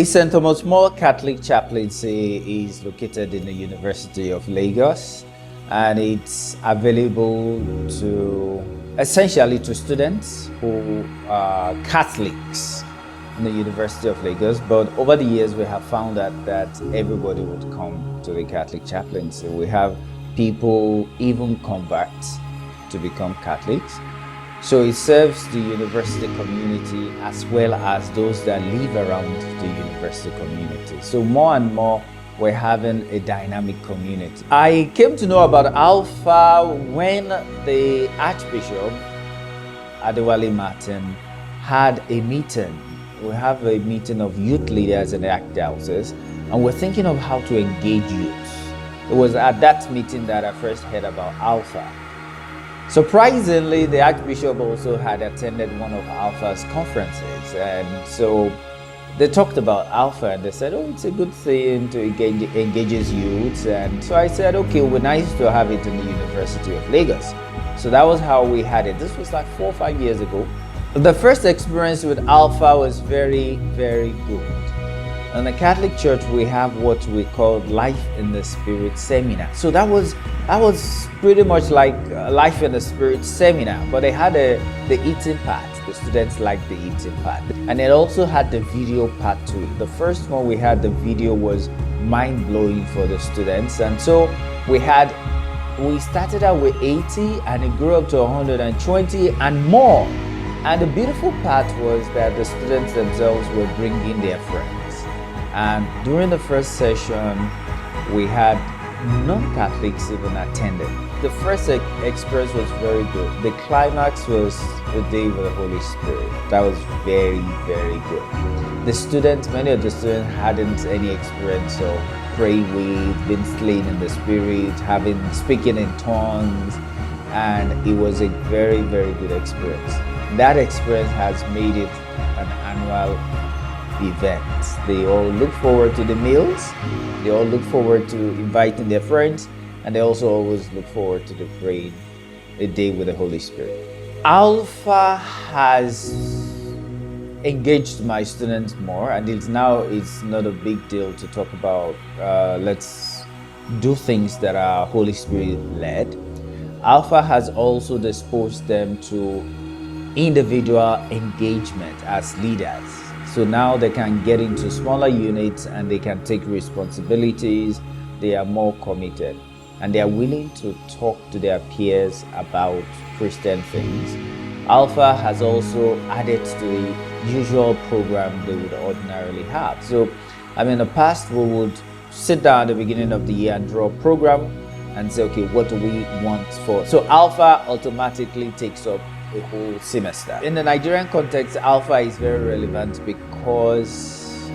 St. Thomas More Catholic Chaplaincy is located in the University of Lagos, and it's available to essentially to students who are Catholics in the University of Lagos. But over the years, we have found that everybody would come to the Catholic Chaplaincy. We have people even convert to become Catholics. So it serves the university community as well as those that live around the university community. So more and more, we're having a dynamic community. I came to know about Alpha when the Archbishop Adewale Martin had a meeting. We have a meeting of youth leaders in the Archdiocese, and we're thinking of how to engage youth. It was at that meeting that I first heard about Alpha. Surprisingly, the Archbishop also had attended one of Alpha's conferences, and so they talked about Alpha and they said, oh, it's a good thing to engages youths. And so I said, okay, it would be nice to have it in the University of Lagos. So that was how we had it. This was like 4 or 5 years ago. The first experience with Alpha was very, very good. In the Catholic Church, we have what we call Life in the Spirit Seminar. So that was pretty much like Life in the Spirit Seminar, but they had the eating part. The students liked the eating part. And it also had the video part to it. The first one we had, the video was mind-blowing for the students. And so we started out with 80 and it grew up to 120 and more. And the beautiful part was that the students themselves were bringing their friends. And during the first session, we had non-Catholics even attending. The first experience was very good. The climax was the day with the Holy Spirit. That was very, very good. The students, many of the students hadn't any experience of praying with, being slain in the Spirit, speaking in tongues, and it was a very, very good experience. That experience has made it an annual event. They all look forward to the meals, they all look forward to inviting their friends, and they also always look forward to the praying a day with the Holy Spirit. Alpha has engaged my students more, and it's not a big deal to talk about let's do things that are Holy Spirit led. Alpha has also disposed them to individual engagement as leaders. So now they can get into smaller units and they can take responsibilities. They are more committed and they are willing to talk to their peers about Christian things. Alpha has also added to the usual program they would ordinarily have. So, in the past, we would sit down at the beginning of the year and draw a program and say, okay, what do we want for? So Alpha automatically takes up a whole semester. In the Nigerian context, Alpha is very relevant because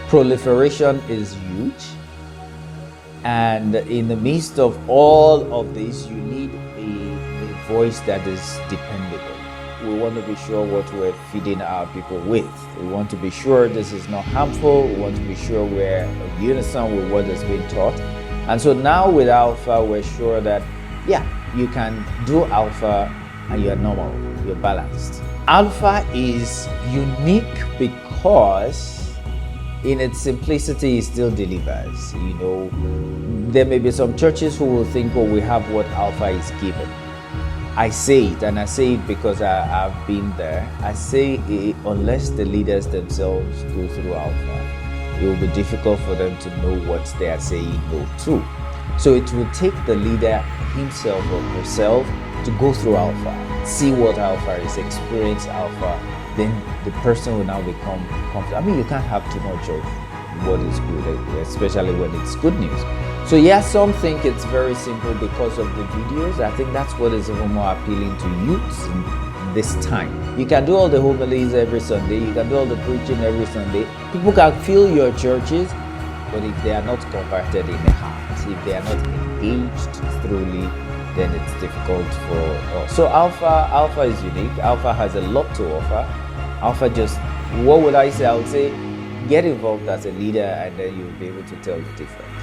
proliferation is huge, and in the midst of all of this, you need a voice that is dependable. We want to be sure what we're feeding our people with. We want to be sure this is not harmful. We want to be sure we're in unison with what is being taught. And so now with Alpha, we're sure that, you can do Alpha and you're normal, you're balanced. Alpha is unique because in its simplicity, it still delivers. There may be some churches who will think, oh, we have what Alpha is given. I say it, and I say it because I've been there. I say unless the leaders themselves go through Alpha, it will be difficult for them to know what they are saying no to. So it will take the leader himself or herself to go through Alpha, see what Alpha is, experience Alpha, then the person will now become confident. You can't have too much of what is good, especially when it's good news. So some think it's very simple because of the videos. I think that's what is even more appealing to youths in this time. You can do all the homilies every Sunday, you can do all the preaching every Sunday. People can fill your churches, but if they are not converted in the heart, if they are not engaged truly, then it's difficult for us. So Alpha is unique. Alpha has a lot to offer. Alpha what would I say? I would say get involved as a leader and then you'll be able to tell the difference.